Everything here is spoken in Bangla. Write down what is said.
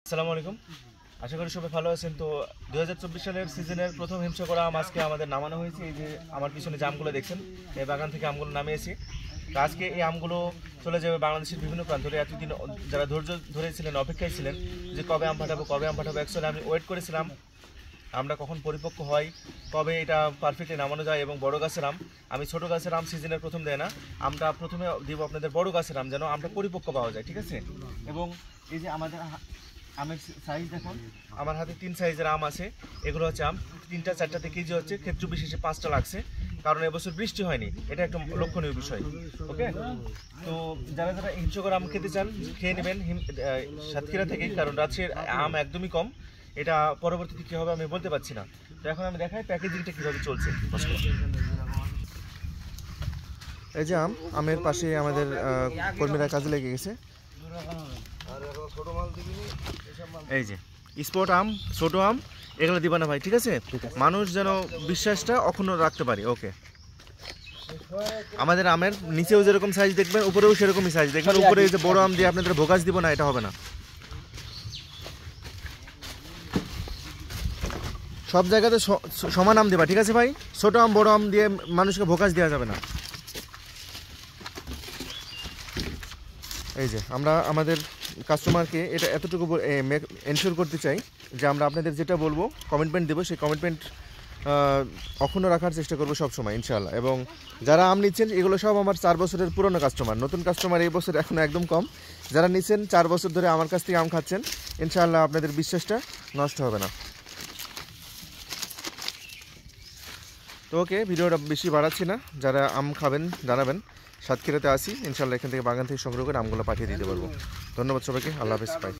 আসসালামু আলাইকুম। আশা করি সবাই ভালো আছেন। তো 2024 সালের সিজনের প্রথম হিমসাগর আম আজকে আমাদের নামানো হয়েছে। এই যে আমার পিছনে যে আমগুলো দেখছেন, এই বাগান থেকে আমগুলো নামিয়েছি। তো আজকে এই আমগুলো চলে যাবে বাংলাদেশের বিভিন্ন প্রান্তরে। এতদিন যারা ধৈর্য ধরেছিলেন, অপেক্ষায় ছিলেন যে কবে আম পাঠাবো অ্যাকচুয়ালি আমি ওয়েট করেছিলাম আমরা কখন পরিপক্ক হয়, কবে এটা পারফেক্টলি নামানো যায়। এবং বড় গাছের আম, আমি ছোটো গাছের আম সিজনের প্রথম দেয় না, আমরা প্রথমে দিব আপনাদের বড় গাছের আম, যেন আমটা পরিপক্ক পাওয়া যায়, ঠিক আছে। এবং এই যে আমাদের আমের সাইজ দেখুন, আমার হাতে 3 সাইজের আম আছে। এগুলো হচ্ছে আম 3টা 4টাতে কেজি হচ্ছে, ক্ষেত্র বিশেষে 5টা লাগছে, কারণ এবছর বৃষ্টি হয়নি, এটা একটা লক্ষণীয় বিষয়। ওকে, তো যারা যারা হিমসাগর আম খেতে চান খেয়ে নেবেন সাতক্ষীরা থেকেই, কারণ রাজশাহীর আম একদমই কম। এটা পরবর্তীতে কী হবে আমি বলতে পারছি না। তো এখন আমি দেখাই প্যাকেজিংটা কীভাবে চলছে। এই যে আমের পাশে আমাদের কর্মীরা কাজে লেগে গেছে। এই যে স্পট আম, ছোট আম, এগুলো দিবা না ভাই, ঠিক আছে? মানুষ যেন বিশ্বাসটা অক্ষুণ্ণ রাখতে পারে। ওকে, আমাদের আমের নিচেও যেরকম সাইজ দেখবেন, উপরেও সেরকমই সাইজ দেখবেন। উপরে যে বড় আম দিয়ে আপনাদের ভোগাস দিব না, এটা হবে না। সব জায়গাতে সমান আম দেবা, ঠিক আছে ভাই? ছোট আম বড় আম দিয়ে মানুষকে ভোগাস দেওয়া যাবে না। এই যে আমরা আমাদের কাস্টমারকে এটা এতটুকু এনশিওর করতে চাই যে আমরা আপনাদের যেটা বলবো, কমিটমেন্ট দেবো, সেই কমিটমেন্ট অক্ষুণ্ণ রাখার চেষ্টা করবো সবসময় ইনশাআল্লাহ। এবং যারা আম নিচ্ছেন এগুলো সব আমার 4 বছরের পুরনো কাস্টমার, নতুন কাস্টমার এই বছর এখনও একদম কম। যারা নিচ্ছেন 4 বছর ধরে আমার কাছ থেকে আম খাচ্ছেন, ইনশাআল্লাহ আপনাদের বিশ্বাসটা নষ্ট হবে না। তো ওকে, ভিডিওটা বেশি বাড়াচ্ছি না। যারা আম খাবেন জানাবেন। সাতক্ষীরাতে আসি ইনশাআল্লাহ, এখান থেকে বাগান থেকে সংগ্রহ করে আমগুলো পাঠিয়ে দিতে পারবো। ধন্যবাদ সবাইকে, আল্লাহ হাফেজ, বাই।